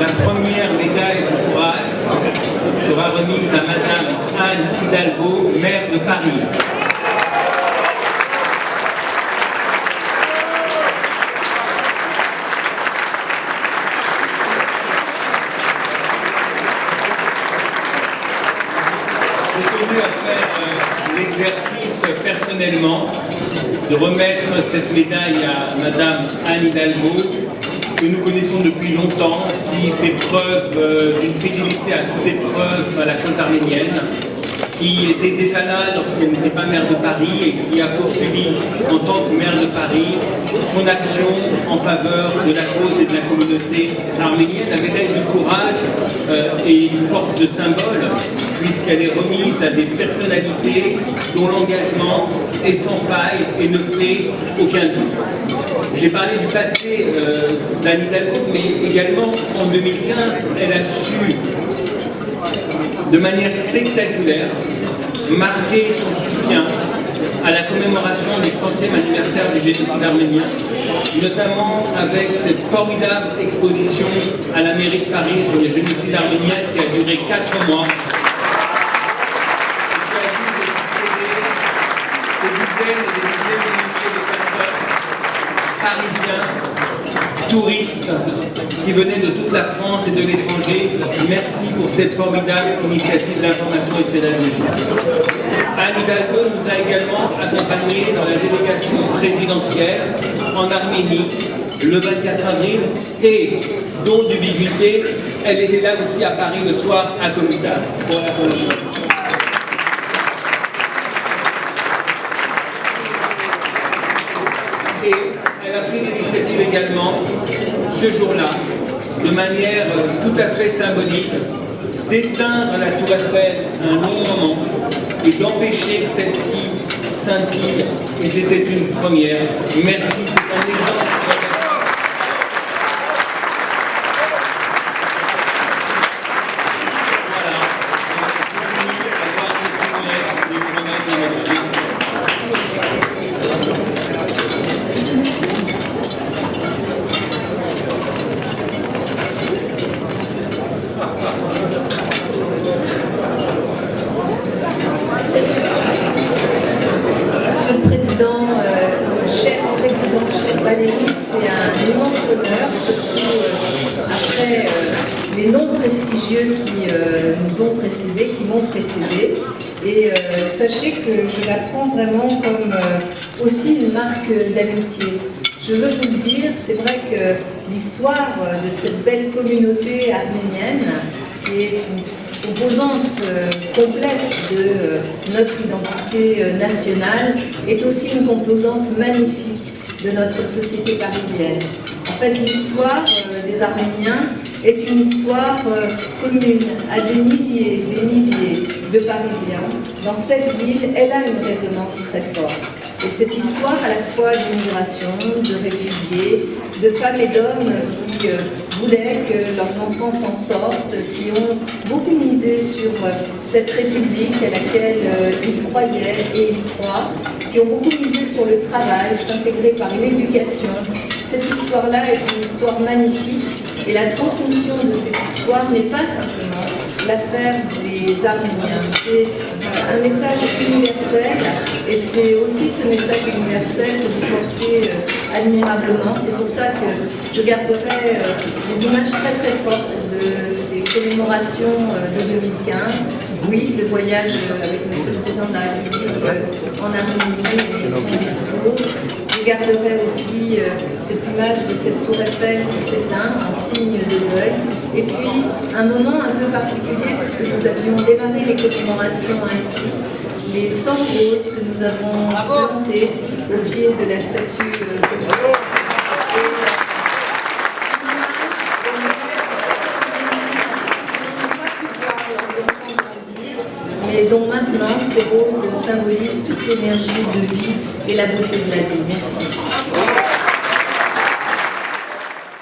La première médaille de courage sera remise à Madame Anne Hidalgo, maire de Paris. J'ai tenu à faire l'exercice personnellement de remettre cette médaille à Madame Anne Hidalgo, que nous connaissons depuis longtemps, qui fait preuve d'une fidélité à toute épreuve à la cause arménienne, qui était déjà là lorsqu'elle n'était pas maire de Paris et qui a poursuivi en tant que maire de Paris son action en faveur de la cause et de la communauté arménienne. La médaille du courage est une force de symbole puisqu'elle est remise à des personnalités dont l'engagement est sans faille et ne fait aucun doute. J'ai parlé du passé d'Anne Hidalgo, mais également en 2015, elle a su de manière spectaculaire marquer son soutien à la commémoration du 100e anniversaire du génocide arménien, notamment avec cette formidable exposition à la mairie de Paris sur les génocides arméniens qui a duré 4 mois. Parisiens, touristes qui venaient de toute la France et de l'étranger. Merci pour cette formidable initiative d'information et de pédagogie. Anne Hidalgo nous a également accompagnés dans la délégation présidentielle en Arménie le 24 avril et, dont d'ubiquité, elle était là aussi à Paris le soir à Comital pour la commémoration. Et elle a pris l'initiative également, ce jour-là, de manière tout à fait symbolique, d'éteindre la tour Eiffel un long moment et d'empêcher que celle-ci scintille. Et c'était une première. Merci, c'est un exemple. C'est un immense honneur, surtout après les noms prestigieux qui nous ont précédés, qui m'ont précédé. Et sachez que je la prends vraiment comme aussi une marque d'amitié. Je veux vous le dire, c'est vrai que l'histoire de cette belle communauté arménienne, qui est une composante complète de notre identité nationale, est aussi une composante magnifique de notre société parisienne. En fait, l'histoire des Arméniens est une histoire commune à des milliers de Parisiens. Dans cette ville, elle a une résonance très forte. Et cette histoire à la fois d'immigration, de réfugiés, de femmes et d'hommes qui voulaient que leurs enfants s'en sortent, qui ont beaucoup misé sur cette République à laquelle ils croyaient et ils croient, qui ont beaucoup misé sur le travail, s'intégrer par l'éducation. Cette histoire-là est une histoire magnifique et la transmission de cette histoire n'est pas simplement l'affaire des Arméniens. C'est un message universel et c'est aussi ce message universel que vous portez admirablement. C'est pour ça que je garderai des images très très fortes de ces commémorations de 2015. Oui, le voyage avec M. le Président de la République en Arménie et son discours. Je garderai aussi cette image de cette tour Eiffel qui s'éteint en signe de deuil. Et puis, un moment un peu particulier, puisque nous avions démarré les commémorations ainsi, les 100 roses que nous avons plantées au pied de la statue de mais dont maintenant ces roses symbolisent toute l'énergie de vie et la beauté de la vie. Merci.